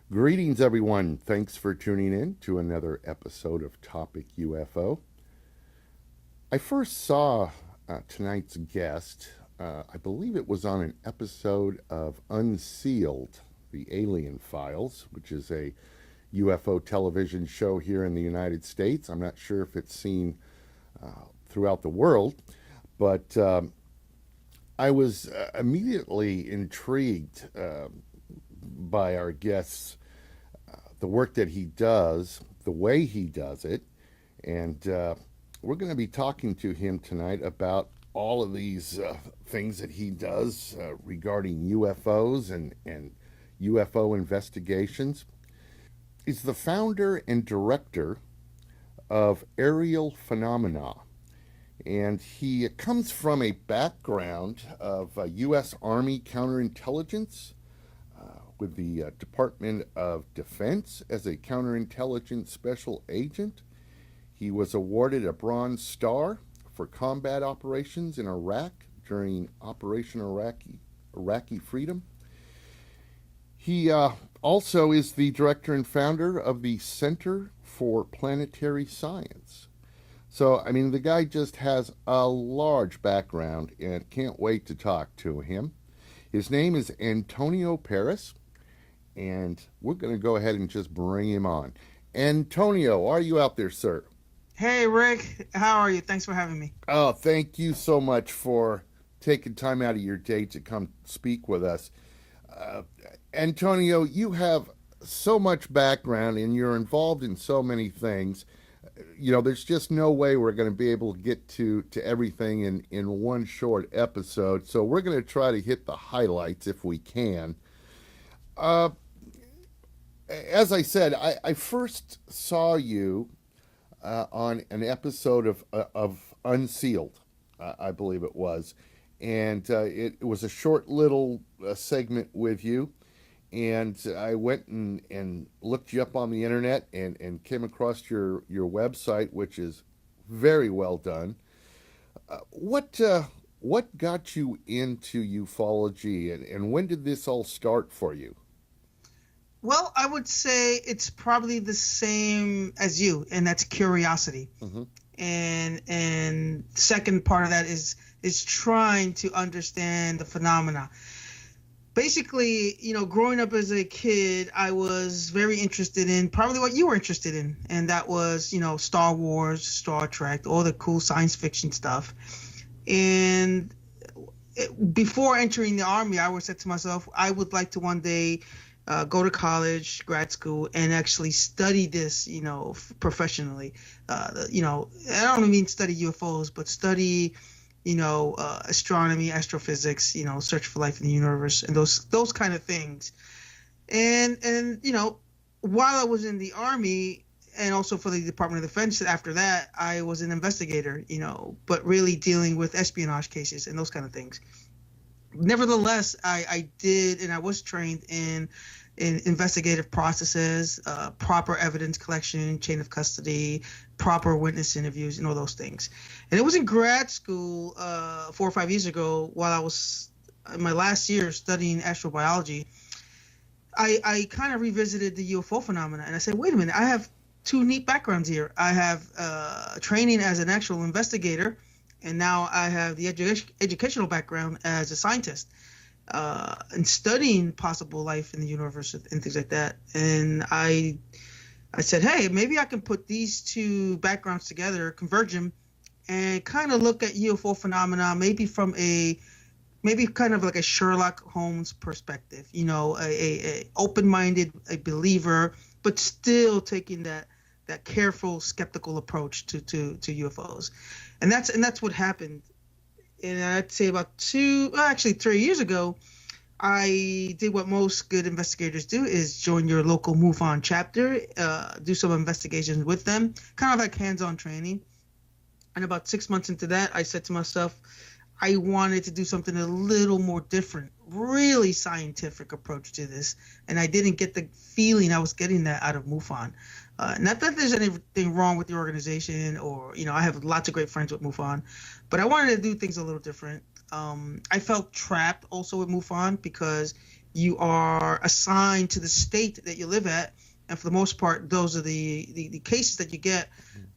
Greetings, everyone. Thanks for tuning in to another episode of Topic UFO. I first saw tonight's guest, I believe it was on an episode of Unsealed, the Alien Files, which is a UFO television show here in the United States. I'm not sure if it's seen throughout the world, but I was immediately intrigued by our guest's the work that he does, the way he does it, and we're going to be talking to him tonight about all of these things that he does regarding UFOs and UFO investigations. He's the founder and director of Aerial Phenomena, and he comes from a background of U.S. Army counterintelligence with the Department of Defense as a counterintelligence special agent. He was awarded a Bronze Star for combat operations in Iraq during Operation Iraqi Freedom. He also is the director and founder of the Center for Planetary Science. So, I mean, the guy just has a large background and can't wait to talk to him. His name is Antonio Paris, and we're going to go ahead and just bring him on. Antonio, are you out there, sir? Hey, Rick. How are you? Thanks for having me. Oh, thank you so much for taking time out of your day to come speak with us. Uh, Antonio, you have so much background and you're involved in so many things. You know, there's just no way we're going to be able to get to everything in one short episode. So we're going to try to hit the highlights if we can. Uh, as I said, I first saw you on an episode of Unsealed, I believe it was, and it was a short little segment with you. And I went and looked you up on the internet and came across your website, which is very well done. What got you into ufology, and when did this all start for you? Well, I would say it's probably the same as you, and that's curiosity. Mm-hmm. And second part of that is trying to understand the phenomena. Basically, growing up as a kid, I was very interested in probably what you were interested in, and that was, Star Wars, Star Trek, all the cool science fiction stuff. And before entering the Army, I always said to myself, I would like to one day go to college, grad school, and actually study this, professionally. I don't mean study UFOs, but study, astronomy, astrophysics, search for life in the universe, and those kind of things. And while I was in the Army, and also for the Department of Defense, after that, I was an investigator, but really dealing with espionage cases and those kind of things. Nevertheless, I did, and I was trained in investigative processes, proper evidence collection, chain of custody, proper witness interviews, and all those things. And it was in grad school 4 or 5 years ago, while I was in my last year studying astrobiology, I kind of revisited the UFO phenomena, and I said, wait a minute, I have two neat backgrounds here. I have training as an actual investigator, and now I have the educational background as a scientist, and studying possible life in the universe and things like that. And I said, hey, maybe I can put these two backgrounds together, converge them, and kind of look at UFO phenomena, maybe kind of like a Sherlock Holmes perspective, a open-minded, a believer, but still taking that careful, skeptical approach to UFOs. And that's what happened. And I'd say about 3 years ago, I did what most good investigators do, is join your local MUFON chapter, do some investigations with them, kind of like hands-on training. And about 6 months into that, I said to myself, I wanted to do something a little more different, really scientific approach to this. And I didn't get the feeling I was getting that out of MUFON. Not that there's anything wrong with the organization, or, I have lots of great friends with MUFON, but I wanted to do things a little different. I felt trapped also with MUFON because you are assigned to the state that you live at, and for the most part, those are the cases that you get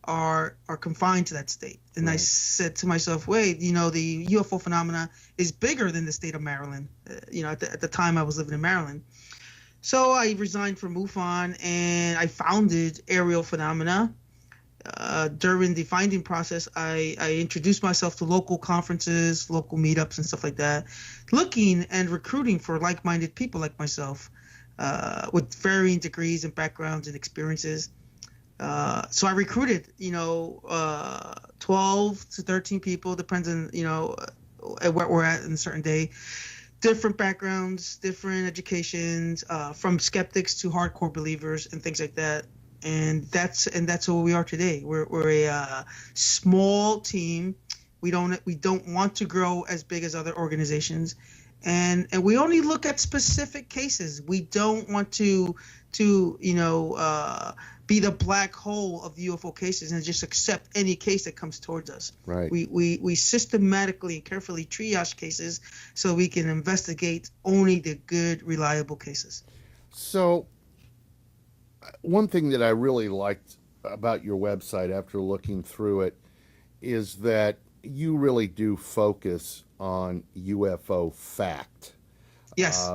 are confined to that state. And I said to myself, wait, the UFO phenomena is bigger than the state of Maryland. At the time I was living in Maryland. So I resigned from MUFON and I founded Aerial Phenomena. During the finding process, I introduced myself to local conferences, local meetups, and stuff like that, looking and recruiting for like-minded people like myself, with varying degrees and backgrounds and experiences. So I recruited, 12 to 13 people, depends on, at what we're at in a certain day. Different backgrounds, different educations, from skeptics to hardcore believers and things like that. And that's who we are today. We're a small team. We don't want to grow as big as other organizations, and we only look at specific cases. We don't want to be the black hole of UFO cases and just accept any case that comes towards us. Right. We systematically and carefully triage cases so we can investigate only the good, reliable cases. So, one thing that I really liked about your website after looking through it is that you really do focus on UFO fact. Yes.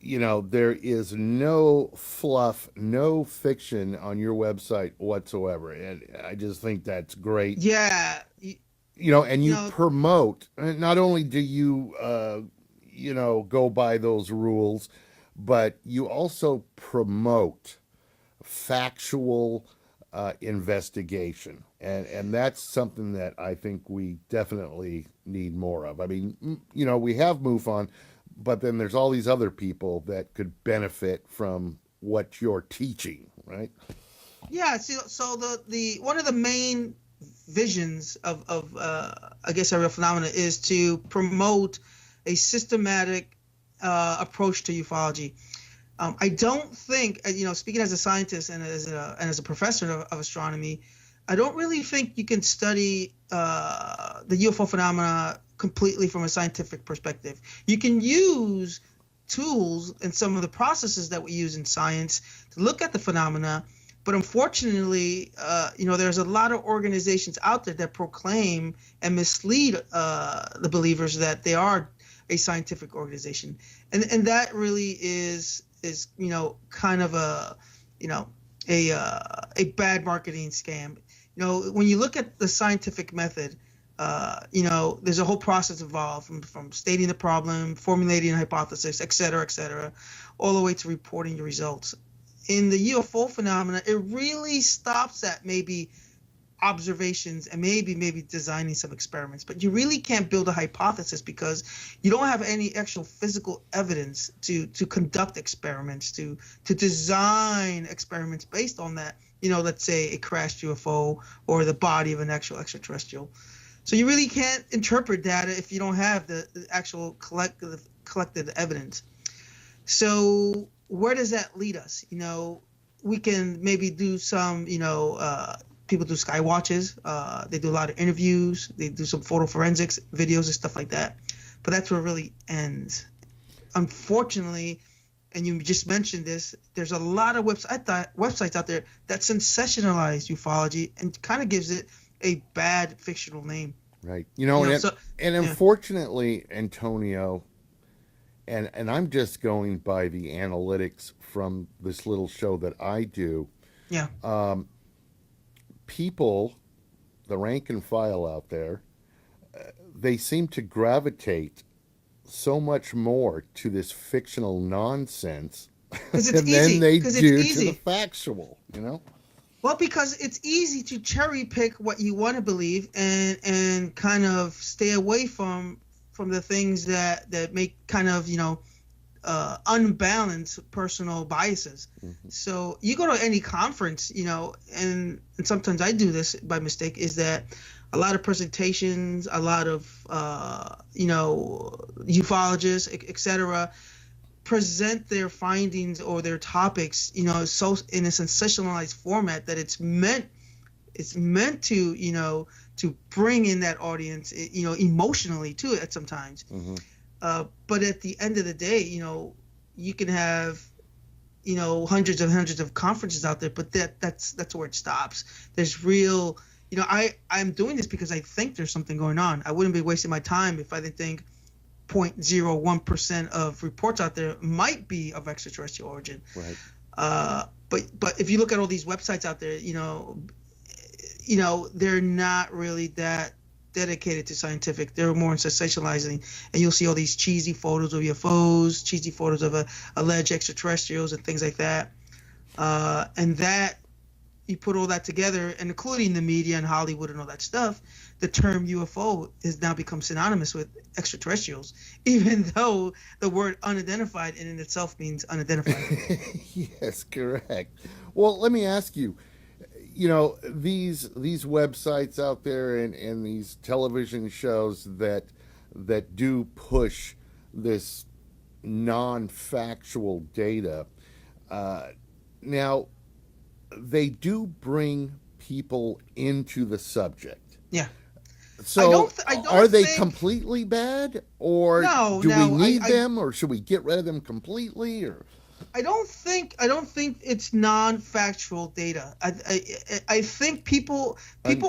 There is no fluff, no fiction on your website whatsoever. And I just think that's great. Yeah. And you promote, not only do you, go by those rules, but you also promote factual investigation. And that's something that I think we definitely need more of. I mean, we have MUFON, but then there's all these other people that could benefit from what you're teaching, right? Yeah. So the one of the main visions of I guess Aerial Phenomena is to promote a systematic approach to ufology. I don't think, speaking as a scientist and as a professor of astronomy, I don't really think you can study the UFO phenomena completely from a scientific perspective. You can use tools and some of the processes that we use in science to look at the phenomena, but unfortunately, there's a lot of organizations out there that proclaim and mislead the believers that they are a scientific organization, and that really is kind of a bad marketing scam. When you look at the scientific method, there's a whole process involved from stating the problem, formulating a hypothesis, et cetera, all the way to reporting your results. In the UFO phenomena, it really stops at maybe observations and maybe designing some experiments, but you really can't build a hypothesis because you don't have any actual physical evidence to conduct experiments, to design experiments based on that, let's say a crashed UFO or the body of an actual extraterrestrial. So you really can't interpret data if you don't have the actual collected evidence. So where does that lead us? We can maybe do some, people do sky watches. They do a lot of interviews. They do some photo forensics videos and stuff like that. But that's where it really ends. Unfortunately, and you just mentioned this, there's a lot of websites out there that sensationalize ufology and kind of gives it a bad fictional name. Right. Unfortunately, Antonio, and I'm just going by the analytics from this little show that I do. Yeah. People, the rank and file out there, they seem to gravitate so much more to this fictional nonsense than they do to the factual, Well, because it's easy to cherry pick what you want to believe and kind of stay away from the things that make kind of, unbalanced personal biases. Mm-hmm. So you go to any conference, and sometimes I do this by mistake, is that a lot of presentations, a lot of, ufologists, et cetera, present their findings or their topics, so in a sensationalized format that it's meant to, to bring in that audience, emotionally to it sometimes. Mm-hmm. But at the end of the day, you can have, hundreds of conferences out there, but that's where it stops. There's real, I'm doing this because I think there's something going on. I wouldn't be wasting my time if I didn't think 0.01% of reports out there might be of extraterrestrial origin. Right. But if you look at all these websites out there, they're not really that dedicated to scientific. They're more sensationalizing, and you'll see all these cheesy photos of UFOs, cheesy photos of alleged extraterrestrials and things like that. And that, you put all that together, and including the media and Hollywood and all that stuff, the term UFO has now become synonymous with extraterrestrials, even though the word unidentified in itself means unidentified. Yes, correct. Well, let me ask you, these websites out there and these television shows that do push this non-factual data, now they do bring people into the subject. Yeah. So I don't are they think... completely bad, or do we need them, or should we get rid of them completely, or? I don't think it's non-factual data. I think people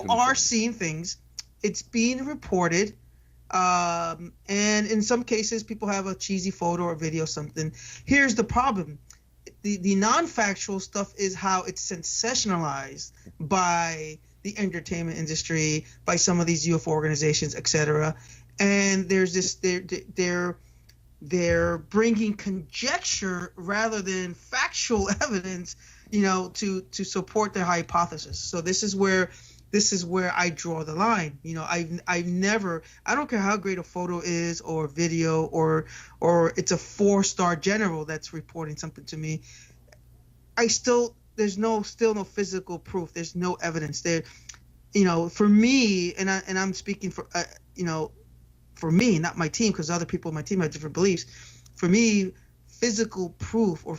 are seeing things. It's being reported, and in some cases, people have a cheesy photo or video or something. Here's the problem: the non-factual stuff is how it's sensationalized by the entertainment industry, by some of these UFO organizations, etc. And there's this they're bringing conjecture rather than factual evidence, to support their hypothesis. So this is where I draw the line. I've never, I don't care how great a photo is or video or it's a 4-star general that's reporting something to me. There's no physical proof. There's no evidence there. For me, and I'm speaking for for me, not my team, because other people on my team have different beliefs. For me, physical proof or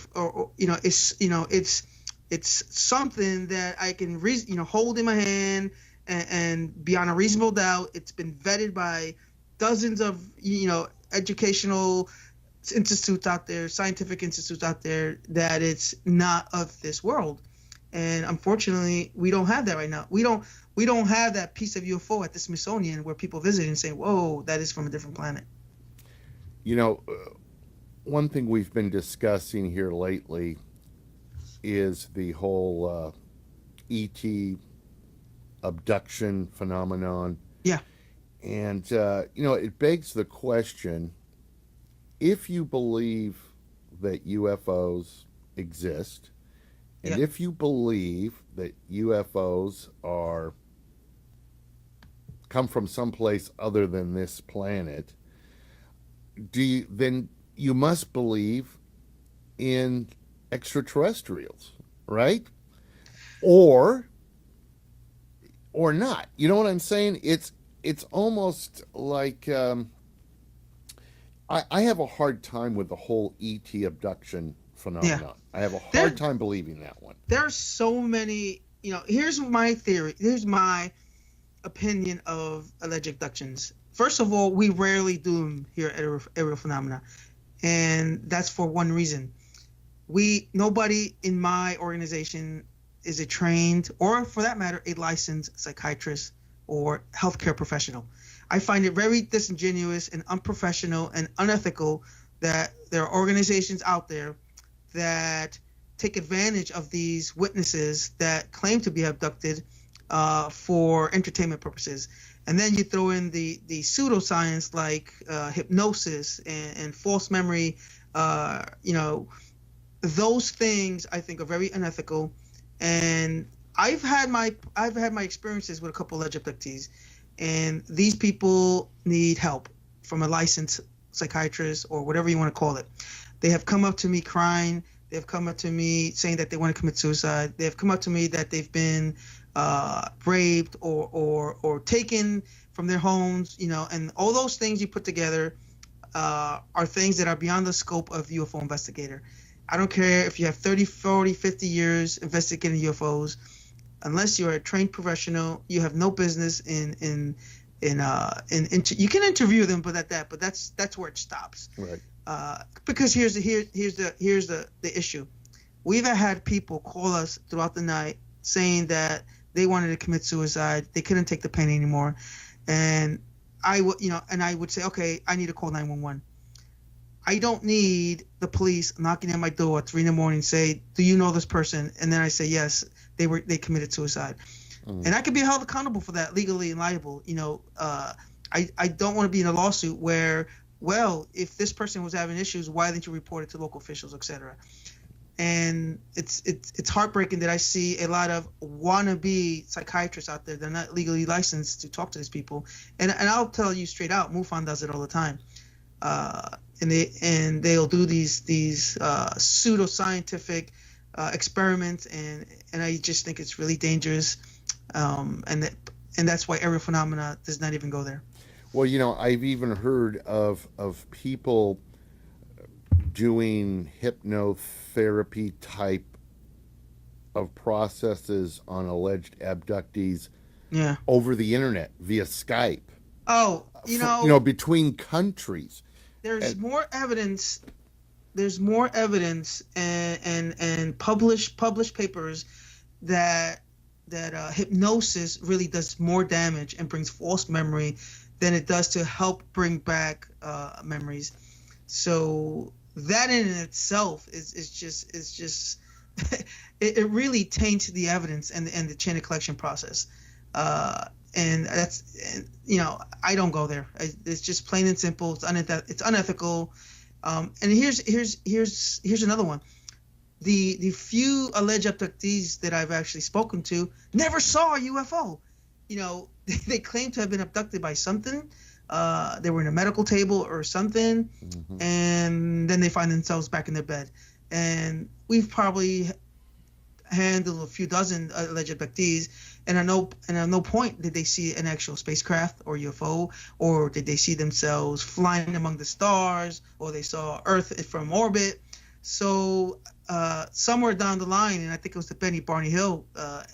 it's something that I can hold in my hand and beyond a reasonable doubt. It's been vetted by dozens of educational institutes out there, scientific institutes out there, that it's not of this world. And unfortunately, we don't have that right now. We don't have that piece of UFO at the Smithsonian where people visit and say, "Whoa, that is from a different planet." One thing we've been discussing here lately is the whole ET abduction phenomenon. Yeah. And, it begs the question, if you believe that UFOs exist, and if you believe that UFOs come from someplace other than this planet, then you must believe in extraterrestrials, right? Or not. You know what I'm saying? It's almost like I have a hard time with the whole ET abduction phenomenon. Yeah. I have a hard time believing that one. There's so many, here's my theory. Here's my opinion of alleged abductions. First of all, we rarely do them here at Aerial Phenomena, and that's for one reason. Nobody in my organization is a trained, or for that matter, a licensed psychiatrist or healthcare professional. I find it very disingenuous and unprofessional and unethical that there are organizations out there that take advantage of these witnesses that claim to be abducted for entertainment purposes. And then you throw in the pseudoscience like hypnosis and false memory. Those things I think are very unethical. And I've had my experiences with a couple of alleged abductees, and these people need help from a licensed psychiatrist or whatever you want to call it. They have come up to me crying. They have come up to me saying that they want to commit suicide. They have come up to me that they've been raped or taken from their homes, and all those things you put together are things that are beyond the scope of UFO investigator. I don't care if you have 30, 40, 50 years investigating UFOs. Unless you're a trained professional, you have no business in you can interview them, but that's where it stops. Right. Because here's the issue. We've had people call us throughout the night saying that they wanted to commit suicide. They couldn't take the pain anymore, and I would say, okay, I need to call 911. I don't need the police knocking at my door at 3 a.m. and say, "Do you know this person?" And then I say, "Yes, they committed suicide," and I could be held accountable for that, legally and liable. I don't want to be in a lawsuit where, well, if this person was having issues, why didn't you report it to local officials, etc. And it's heartbreaking that I see a lot of wannabe psychiatrists out there. They're not legally licensed to talk to these people, and I'll tell you straight out, MUFON does it all the time. And they'll do these pseudoscientific experiments, and I just think it's really dangerous, and that's why aerial phenomena does not even go there. Well, I've even heard of people doing hypnotherapy type of processes on alleged abductees over the internet via Skype. Oh, between countries. There's more evidence. There's more evidence and published papers that hypnosis really does more damage and brings false memory than it does to help bring back memories. So that in itself is just it really taints the evidence and the chain of collection process. And I don't go there. It's just plain and simple. It's unethical. And here's another one. The few alleged abductees that I've actually spoken to never saw a UFO. They claim to have been abducted by something. They were in a medical table or something, and then they find themselves back in their bed. And we've probably handled a few dozen alleged abductees, and at no point did they see an actual spacecraft or UFO, or did they see themselves flying among the stars, or they saw Earth from orbit. So somewhere down the line, and I think it was the Benny Barney Hill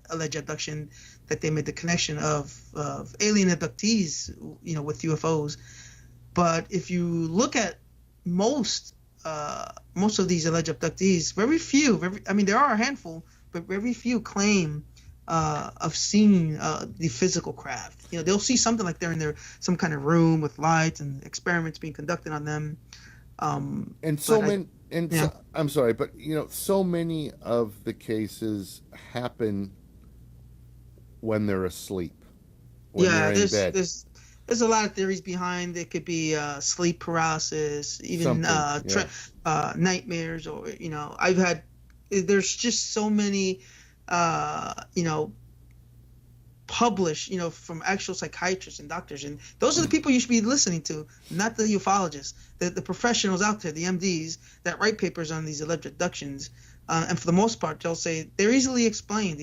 alleged abduction, that they made the connection of alien abductees, with UFOs. But if you look at most of these alleged abductees, very few, there are a handful, but very few claim of seeing the physical craft. They'll see something like they're in some kind of room with lights and experiments being conducted on them. I'm sorry, but so many of the cases happen when they're asleep, when they're in bed. There's a lot of theories behind it. Could be sleep paralysis, even nightmares, or I've had. There's just so many, published, from actual psychiatrists and doctors, and those are the people you should be listening to, not the ufologists, the professionals out there, the MDs that write papers on these alleged abductions. And for the most part, they'll say they're easily explained.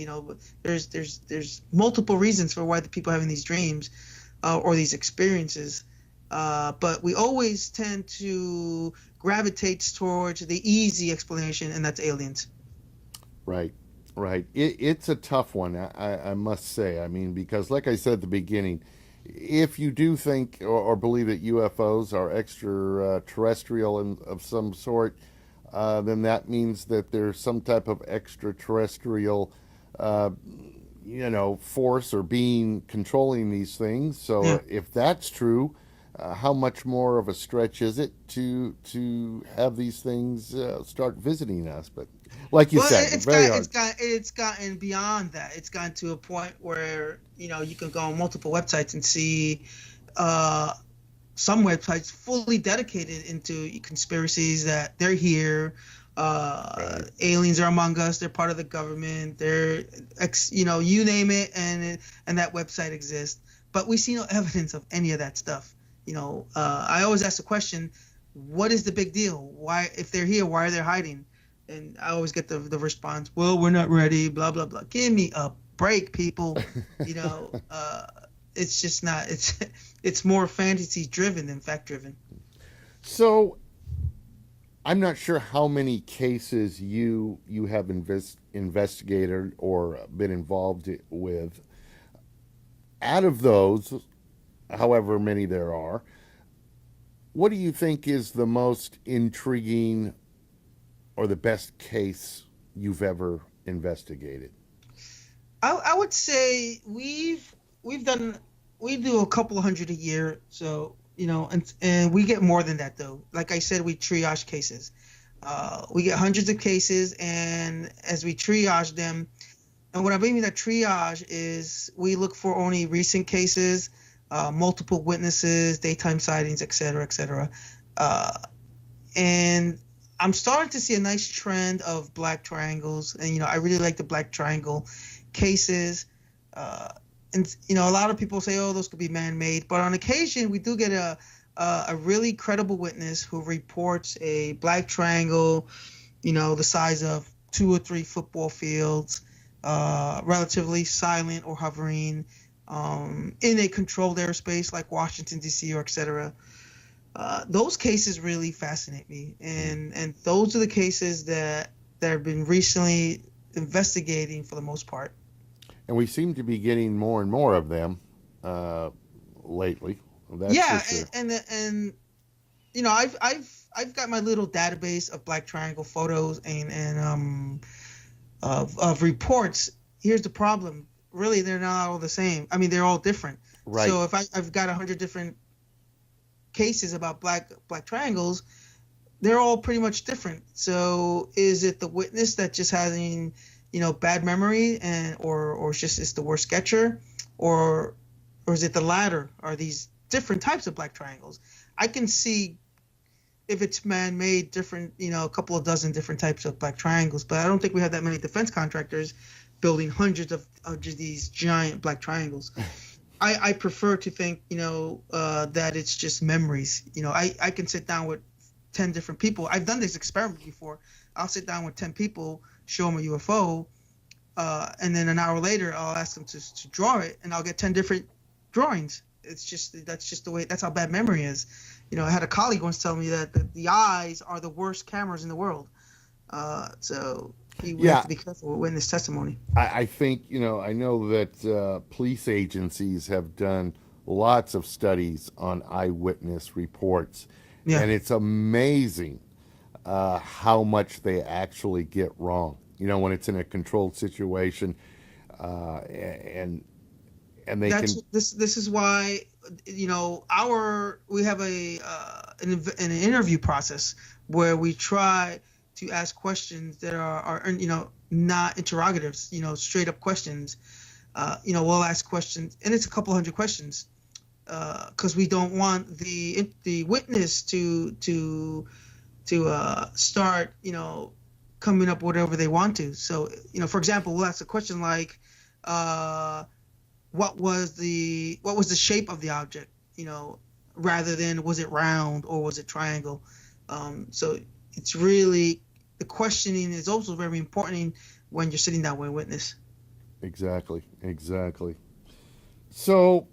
There's multiple reasons for why the people are having these dreams or these experiences. But we always tend to gravitate towards the easy explanation, and that's aliens. Right. It's a tough one, I must say. Because like I said at the beginning, if you do think or believe that UFOs are extraterrestrial of some sort, then that means that there's some type of extraterrestrial, force or being controlling these things. So if that's true, how much more of a stretch is it to have these things start visiting us? But like you said, it's very hard. It's gotten beyond that. It's gotten to a point where you can go on multiple websites and see some websites fully dedicated into conspiracies that they're here. Aliens are among us. They're part of the government. They're you name it, and that website exists. But we see no evidence of any of that stuff. I always ask the question, what is the big deal? Why, if they're here, why are they hiding? And I always get the response, well, we're not ready, blah, blah, blah. Give me a break, people. It's just not. It's more fantasy driven than fact driven. So I'm not sure how many cases you have investigated or been involved with. Out of those, however many there are, What do you think is the most intriguing or the best case you've ever investigated? I would say we've done we do a couple of hundred a year, so and we get more than that though. Like I said, we triage cases. We get hundreds of cases, and as we triage them, and what I mean by triage is we look for only recent cases, multiple witnesses, daytime sightings, et cetera, et cetera. And I'm starting to see a nice trend of black triangles, and I really like the black triangle cases. And a lot of people say, oh, those could be man-made, but on occasion we do get a really credible witness who reports a black triangle, the size of 2 or 3 football fields, relatively silent or hovering, in a controlled airspace like Washington D.C. or et cetera. Those cases really fascinate me, and those are the cases that have been recently investigating for the most part. And we seem to be getting more and more of them lately. That's Yeah, for sure. and I've got my little database of black triangle photos and of reports. Here's the problem: really, they're not all the same. I mean, they're all different. Right. So if I've got 100 different cases about black triangles, they're all pretty much different. So is it the witness that just having bad memory or just is the worst sketcher, or is it the latter? Are these different types of black triangles? I can see if it's man-made, different, a couple of dozen different types of black triangles, but I don't think we have that many defense contractors building hundreds of just these giant black triangles. I prefer to think, that it's just memories. I can sit down with 10 different people. I've done this experiment before. I'll sit down with 10 people, show them a UFO, and then an hour later I'll ask them to draw it, and I'll get 10 different drawings. That's just the way. That's how bad memory is. I had a colleague once tell me that the eyes are the worst cameras in the world. So we have to be careful with witness testimony. I think, I know that police agencies have done lots of studies on eyewitness reports, and it's amazing how much they actually get wrong. When it's in a controlled situation, and they This is why we have an interview process where we try to ask questions that are not interrogatives, straight up questions. We'll ask questions, and it's a couple hundred questions, because we don't want the witness to start coming up with whatever they want to. So for example, we'll ask a question like, what was the shape of the object, rather than was it round or was it triangle. So it's really, the questioning is also very important when you're sitting down with a witness. Exactly. So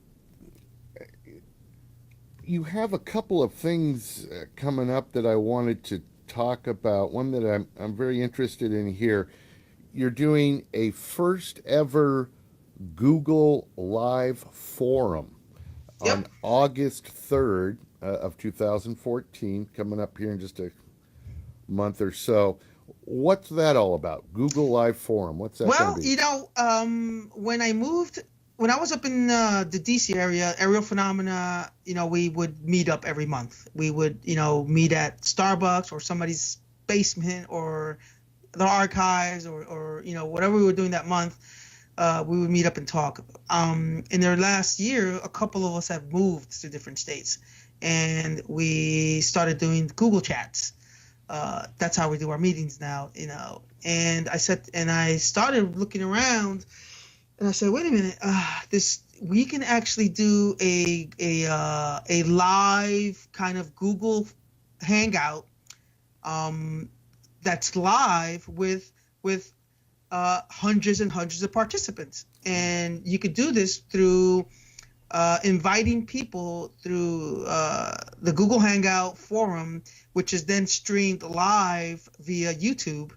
you have a couple of things coming up that I wanted to talk about. One that I'm very interested in here. You're doing a first ever Google Live forum on August 3rd of 2014, coming up here in just a month or so. What's that all about? Google Live forum. What's that going to be? When I was up in the DC area, aerial phenomena, we would meet up every month. We would, meet at Starbucks or somebody's basement or the archives or whatever we were doing that month. We would meet up and talk. In their last year, a couple of us have moved to different states, and we started doing Google chats. That's how we do our meetings now, And I started looking around, and I said, wait a minute, we can actually do a live kind of Google Hangout, that's live with hundreds and hundreds of participants, and you could do this through inviting people through the Google Hangout forum, which is then streamed live via YouTube,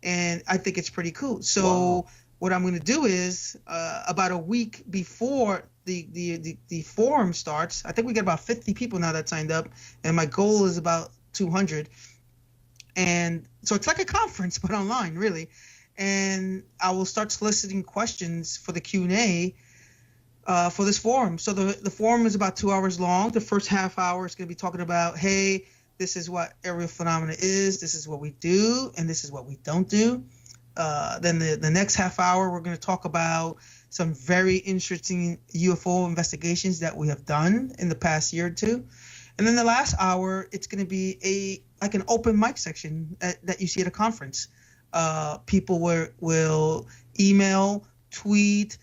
and I think it's pretty cool. So what I'm going to do is about a week before the forum starts, I think we get about 50 people now that signed up, and my goal is about 200. And so it's like a conference, but online, really. And I will start soliciting questions for the Q&A for this forum. So the forum is about 2 hours long. The first half hour is going to be talking about, hey, this is what aerial phenomena is, this is what we do, and this is what we don't do. Then the next half hour, we're going to talk about some very interesting UFO investigations that we have done in the past year or two. And then the last hour, it's going to be like an open mic section that you see at a conference. People will email, tweet,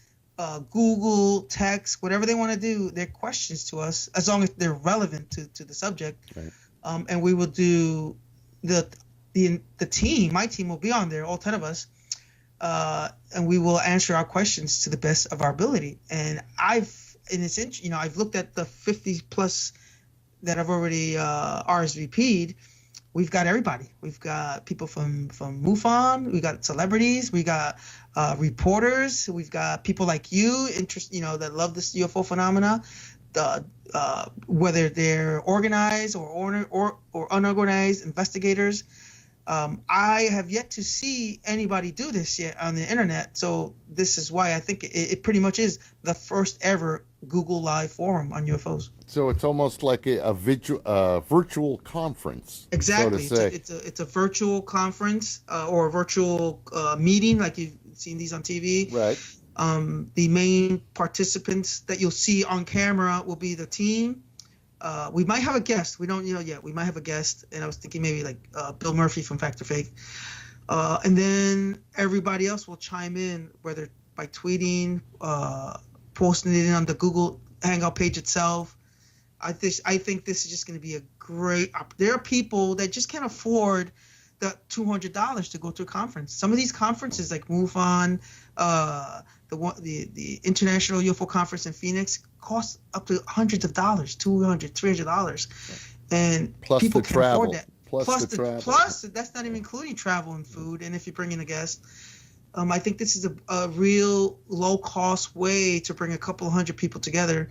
Google, text, whatever they want to do, their questions to us, as long as they're relevant to the subject. Right. And we will do the team. My team will be on there, all 10 of us, and we will answer our questions to the best of our ability. And I've looked at the 50 plus that I've already RSVP'd. We've got everybody. We've got people from MUFON. We got celebrities. We got reporters. We've got people like you, that love this UFO phenomena. Whether they're organized or unorganized investigators. I have yet to see anybody do this yet on the internet. So this is why I think it pretty much is the first ever Google Live forum on UFOs. So it's almost like a virtual conference. Exactly. So to say. It's a virtual conference or a virtual meeting, like you've seen these on TV. Right. The main participants that you'll see on camera will be the team. We might have a guest. We don't know yet. We might have a guest, and I was thinking maybe like Bill Murphy from Fact or Faith. And then everybody else will chime in, whether by tweeting, posting it on the Google Hangout page itself. I think this is just going to be a great. There are people that just can't afford the $200 to go to a conference. Some of these conferences, like MUFON, the International UFO Conference in Phoenix, costs up to hundreds of dollars, $200, $300, and plus people the can travel. afford that. Plus That's not even including travel and food. And if you bring in a guest, I think this is a real low cost way to bring a couple of hundred people together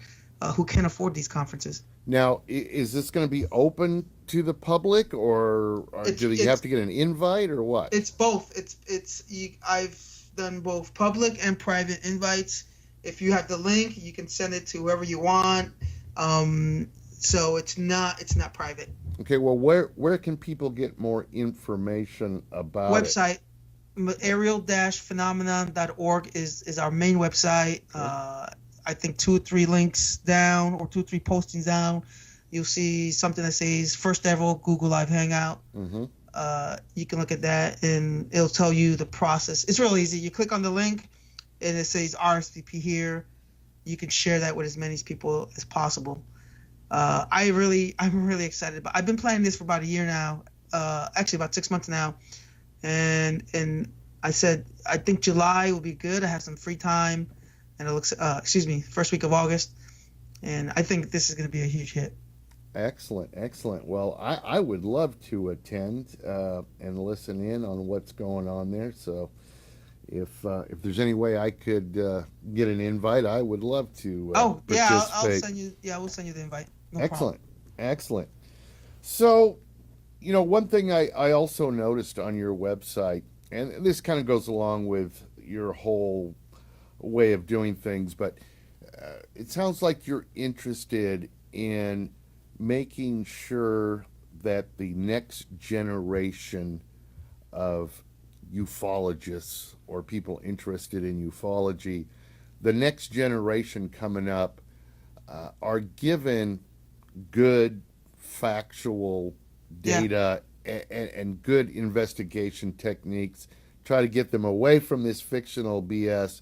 who can't afford these conferences. Now, is this going to be open to the public, or do you have to get an invite, or what? It's both. I've done both public and private invites. If you have the link, you can send it to whoever you want. So it's not private. Okay. Well, where can people get more information about website? Aerial-phenomenon.org is our main website. I think 2 or 3 links down, or 2 or 3 postings down, you'll see something that says first ever Google Live Hangout. Mm-hmm. You can look at that, and it'll tell you the process. It's real easy. You click on the link, and it says RSVP here. You can share that with as many people as possible. I'm really excited. But I've been planning this for about a year now, actually about 6 months now, and I said I think July will be good. I have some free time. And it looks, first week of August. And I think this is going to be a huge hit. Excellent. Well, I would love to attend and listen in on what's going on there. So if there's any way I could get an invite, I would love to participate. We'll send you the invite. No Excellent. problem. Excellent. So, one thing I also noticed on your website, and this kind of goes along with your whole way of doing things, but it sounds like you're interested in making sure that the next generation of ufologists or people interested in ufology, the next generation coming up, are given good factual data and good investigation techniques, try to get them away from this fictional BS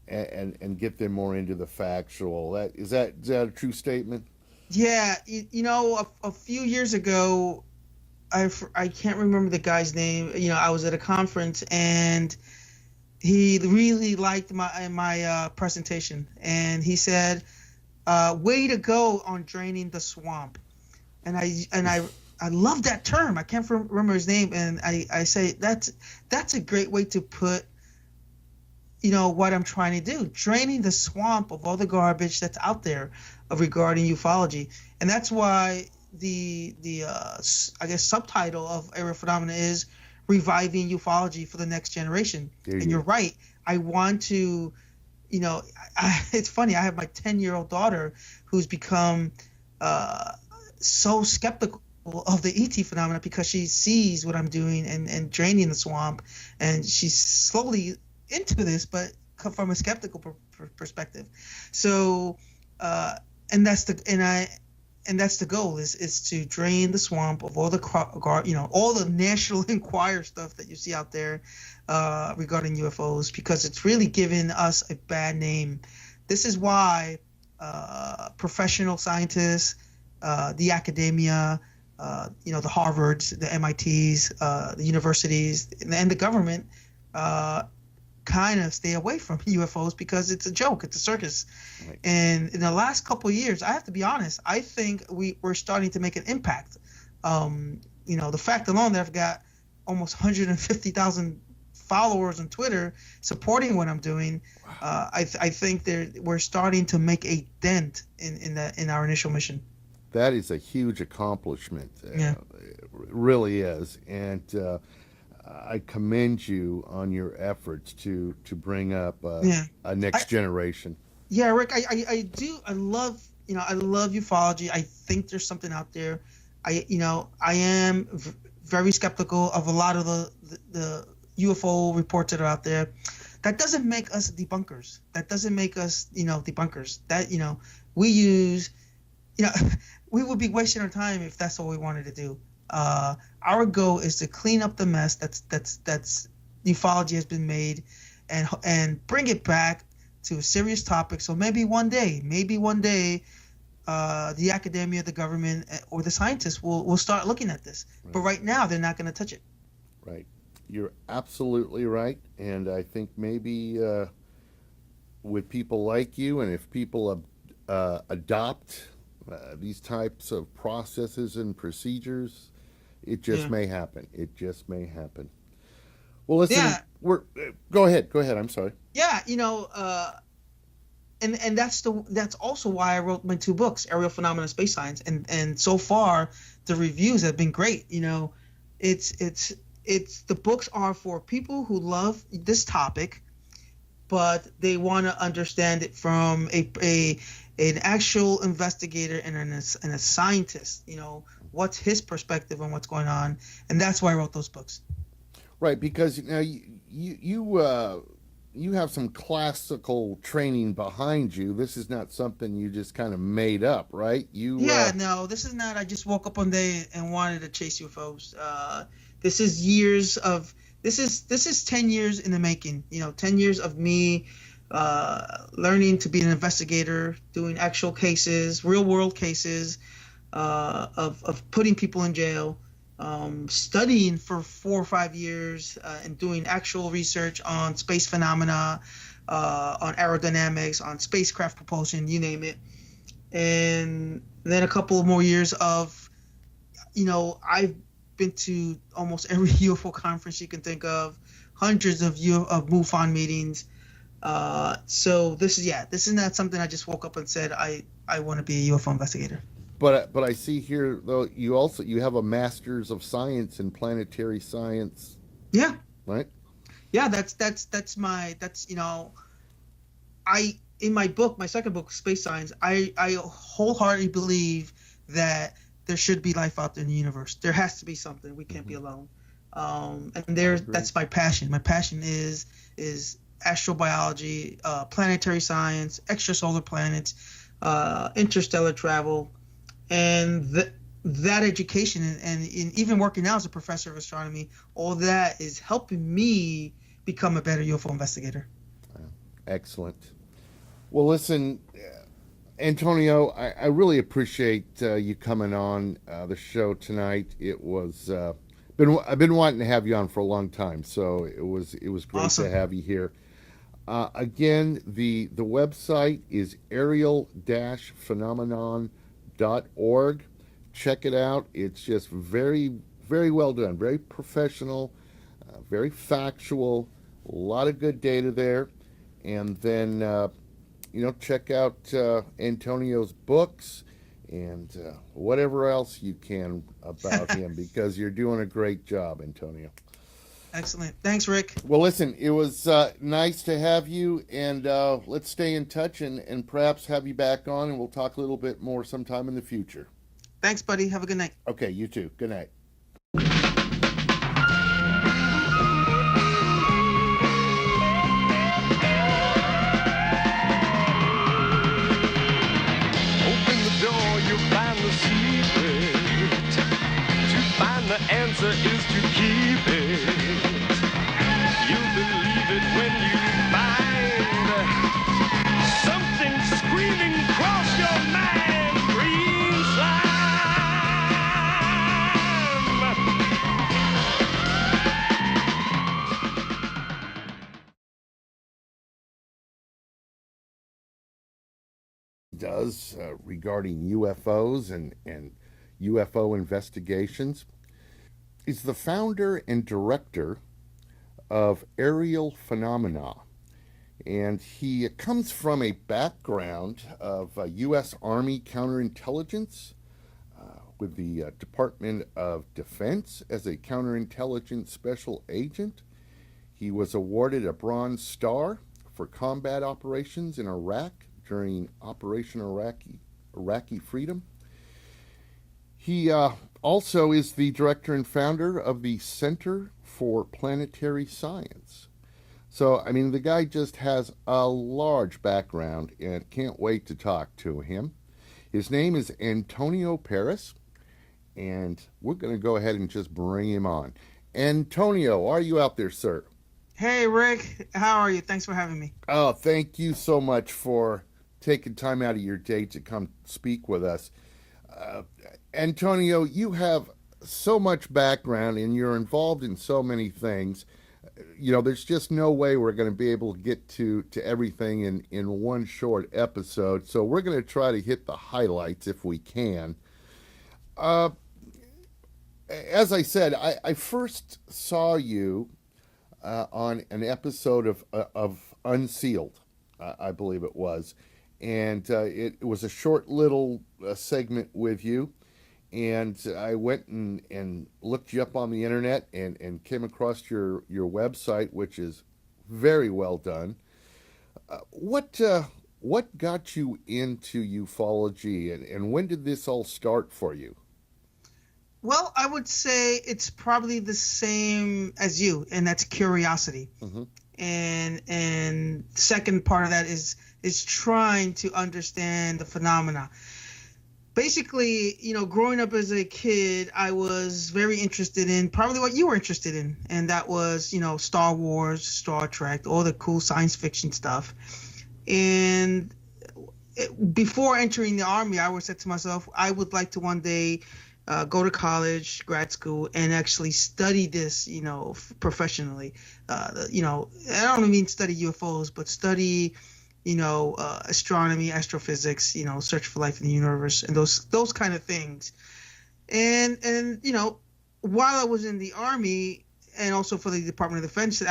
and get them more into the factual. Is that a true statement? Yeah, a few years ago, I can't remember the guy's name. I was at a conference, and he really liked my presentation, and he said, "Way to go on draining the swamp," and I love that term. I can't remember his name, and I say that's a great way to put what I'm trying to do, draining the swamp of all the garbage that's out there regarding ufology. And that's why I guess subtitle of Aerial Phenomena is Reviving Ufology for the Next Generation. And you're right. I want to, it's funny. I have my 10-year-old daughter who's become so skeptical of the ET phenomena because she sees what I'm doing and draining the swamp, and she's slowly into this, but from a skeptical perspective. So, and that's the goal is to drain the swamp of all the all the National Enquirer stuff that you see out there regarding UFOs, because it's really given us a bad name. This is why professional scientists, the academia, the Harvards, the MITs, the universities, and the government kind of stay away from UFOs because it's a joke, it's a circus. Right. And in the last couple of years, I have to be honest, I think we're starting to make an impact. The fact alone that I've got almost 150,000 followers on Twitter supporting what I'm doing, wow. I think we're starting to make a dent in our initial mission. That is a huge accomplishment. Yeah. It really is. And I commend you on your efforts to bring up a next generation. Yeah, Rick, I do. I love ufology. I think there's something out there. I am very skeptical of a lot of the UFO reports that are out there. That doesn't make us debunkers. That doesn't make us, debunkers. That, we use, we would be wasting our time if that's all we wanted to do. Our goal is to clean up the mess that's ufology has been made, and bring it back to a serious topic. So maybe one day, the academia, the government, or the scientists will start looking at this. Right. But right now, they're not going to touch it. Right. You're absolutely right. And I think maybe with people like you, and if people adopt these types of processes and procedures, it just may happen. It just may happen. Well, listen, go ahead. I'm sorry. Yeah, and that's also why I wrote my 2 books, Aerial Phenomena, Space Science, and so far the reviews have been great. It's the books are for people who love this topic, but they want to understand it from an actual investigator and a scientist. What's his perspective on what's going on, and that's why I wrote those books. Right, because now you have some classical training behind you. This is not something you just kind of made up, right? No, this is not. I just woke up one day and wanted to chase UFOs. This is years of. This is 10 years in the making. 10 years of me learning to be an investigator, doing actual cases, real world cases, of putting people in jail, studying for 4 or 5 years, and doing actual research on space phenomena, on aerodynamics, on spacecraft propulsion, you name it. And then a couple of more years of, I've been to almost every UFO conference you can think of, hundreds of MUFON meetings. So this is not something I just woke up and said I want to be a UFO investigator. But I see here though you have a Master's of Science in Planetary Science. Yeah. Right. Yeah, I in my book, my second book, Space Science, I wholeheartedly believe that there should be life out there in the universe. There has to be something. We can't be alone. And that's my passion. My passion is astrobiology, planetary science, extrasolar planets, interstellar travel, and that education and even working now as a professor of astronomy, all that is helping me become a better UFO investigator. Excellent. Well, listen, Antonio, I really appreciate you coming on the show tonight. It was I've been wanting to have you on for a long time, so it was great Awesome. to have you here. Again, the website is aerial-phenomenon.org. Check it out. It's just very, very well done, very professional, very factual, a lot of good data there. And then, check out Antonio's books and whatever else you can about him because you're doing a great job, Antonio. Excellent. Thanks, Rick. Well, listen, it was nice to have you, and let's stay in touch and perhaps have you back on, and we'll talk a little bit more sometime in the future. Thanks, buddy. Have a good night. Okay, you too. Good night. Open the door, you'll find the secret. To find the answer is to keep it. You'll believe it when you find something screaming across your mind. Green slime. Does regarding UFOs and UFO investigations. He's the founder and director of Aerial Phenomena, and he comes from a background of U.S. Army counterintelligence with the Department of Defense as a counterintelligence special agent. He was awarded a Bronze Star for combat operations in Iraq during Operation Iraqi Freedom. He also is the director and founder of the Center for Planetary Science. So, I mean, the guy just has a large background and can't wait to talk to him. His name is Antonio Paris, and we're going to go ahead and just bring him on. Antonio, are you out there, sir? Hey, Rick. How are you? Thanks for having me. Oh, thank you so much for taking time out of your day to come speak with us. Antonio, you have so much background and you're involved in so many things. There's just no way we're going to be able to get to everything in one short episode. So we're going to try to hit the highlights if we can. As I said, I first saw you on an episode of Unsealed, I believe it was. And it was a short little segment with you. And I went and looked you up on the internet and came across your website, which is very well done. What got you into ufology, and when did this all start for you? Well, I would say it's probably the same as you, and that's curiosity. Mm-hmm. And second part of that is trying to understand the phenomena. Basically, growing up as a kid, I was very interested in probably what you were interested in, and that was, Star Wars, Star Trek, all the cool science fiction stuff. And before entering the Army, I always said to myself, I would like to one day go to college, grad school, and actually study this, professionally. I don't mean study UFOs, but study astronomy, astrophysics, search for life in the universe, and those kind of things. And while I was in the Army and also for the Department of Defense.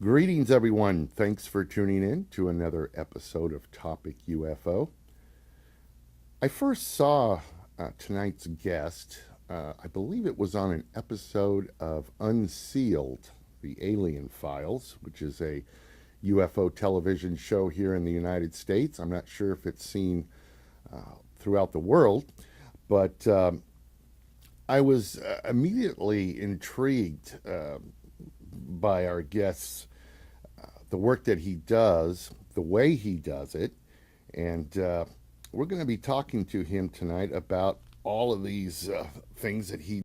Greetings, everyone. Thanks for tuning in to another episode of Topic UFO. I first saw tonight's guest I believe it was on an episode of Unsealed, the Alien Files, which is a UFO television show here in the United States. I'm not sure if it's seen throughout the world, but I was immediately intrigued by our guest's the work that he does, the way he does it, and we're going to be talking to him tonight about all of these things that he